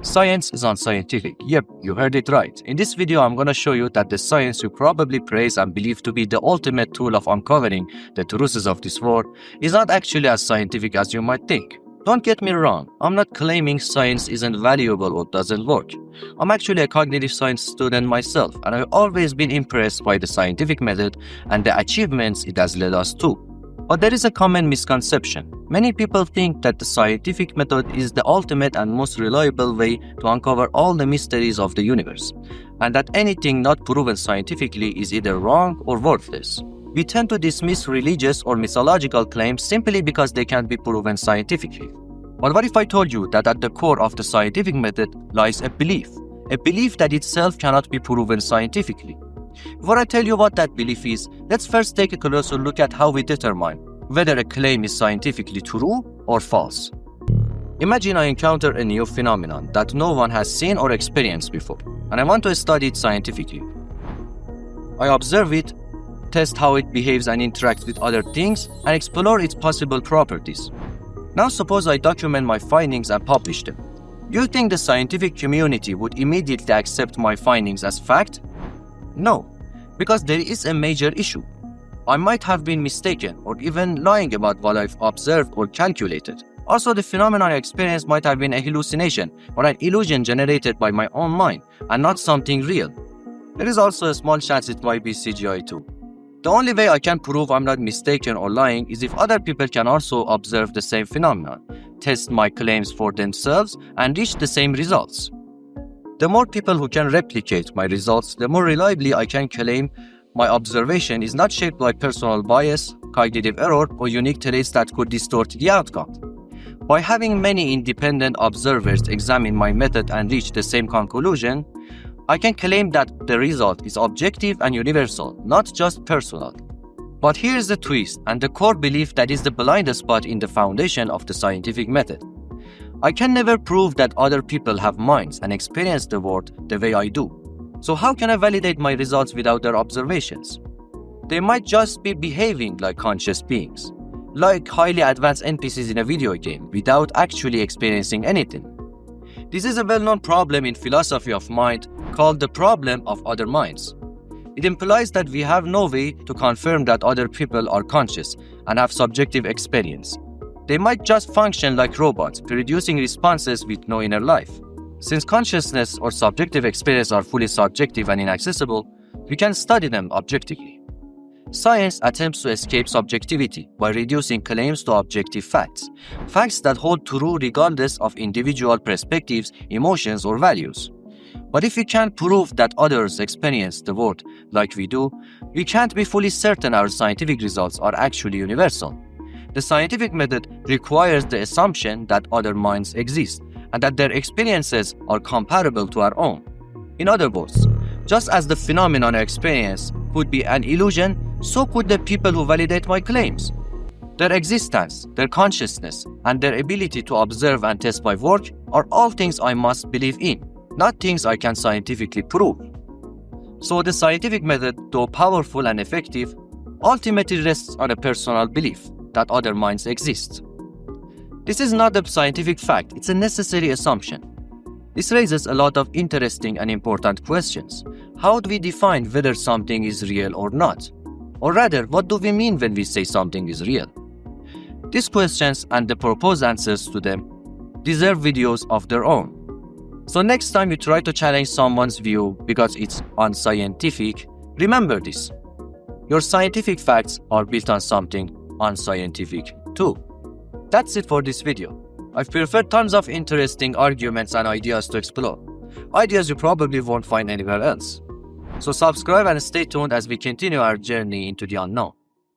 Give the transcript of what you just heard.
Science is unscientific. Yep, you heard it right. In this video, I'm gonna show you that the science you probably praise and believe to be the ultimate tool of uncovering the truths of this world is not actually as scientific as you might think. Don't get me wrong, I'm not claiming science isn't valuable or doesn't work. I'm actually a cognitive science student myself, and I've always been impressed by the scientific method and the achievements it has led us to. But there is a common misconception. Many people think that the scientific method is the ultimate and most reliable way to uncover all the mysteries of the universe, and that anything not proven scientifically is either wrong or worthless. We tend to dismiss religious or mythological claims simply because they can't be proven scientifically. But what if I told you that at the core of the scientific method lies a belief that itself cannot be proven scientifically? Before I tell you what that belief is, let's first take a closer look at how we determine whether a claim is scientifically true or false. Imagine I encounter a new phenomenon that no one has seen or experienced before, and I want to study it scientifically. I observe it, test how it behaves and interacts with other things, and explore its possible properties. Now suppose I document my findings and publish them. Do you think the scientific community would immediately accept my findings as fact? No, because there is a major issue. I might have been mistaken or even lying about what I've observed or calculated. Also, the phenomenon I experienced might have been a hallucination or an illusion generated by my own mind and not something real. There is also a small chance it might be CGI too. The only way I can prove I'm not mistaken or lying is if other people can also observe the same phenomenon, test my claims for themselves, and reach the same results. The more people who can replicate my results, the more reliably I can claim my observation is not shaped by personal bias, cognitive error, or unique traits that could distort the outcome. By having many independent observers examine my method and reach the same conclusion, I can claim that the result is objective and universal, not just personal. But here's the twist and the core belief that is the blind spot in the foundation of the scientific method. I can never prove that other people have minds and experience the world the way I do. So how can I validate my results without their observations? They might just be behaving like conscious beings, like highly advanced NPCs in a video game, without actually experiencing anything. This is a well-known problem in philosophy of mind called the problem of other minds. It implies that we have no way to confirm that other people are conscious and have subjective experience. They might just function like robots, producing responses with no inner life. Since consciousness or subjective experience are fully subjective and inaccessible, we can study them objectively. Science attempts to escape subjectivity by reducing claims to objective facts, facts that hold true regardless of individual perspectives, emotions, or values. But if we can't prove that others experience the world like we do, we can't be fully certain our scientific results are actually universal. The scientific method requires the assumption that other minds exist and that their experiences are comparable to our own. In other words, just as the phenomenon I experience could be an illusion, so could the people who validate my claims. Their existence, their consciousness, and their ability to observe and test my work are all things I must believe in, not things I can scientifically prove. So the scientific method, though powerful and effective, ultimately rests on a personal belief that other minds exist. This is not a scientific fact, it's a necessary assumption. This raises a lot of interesting and important questions. How do we define whether something is real or not? Or rather, what do we mean when we say something is real? These questions and the proposed answers to them deserve videos of their own. So next time you try to challenge someone's view because it's unscientific, remember this. Your scientific facts are built on something unscientific too. That's it for this video. I've prepared tons of interesting arguments and ideas to explore. Ideas you probably won't find anywhere else. So subscribe and stay tuned as we continue our journey into the unknown.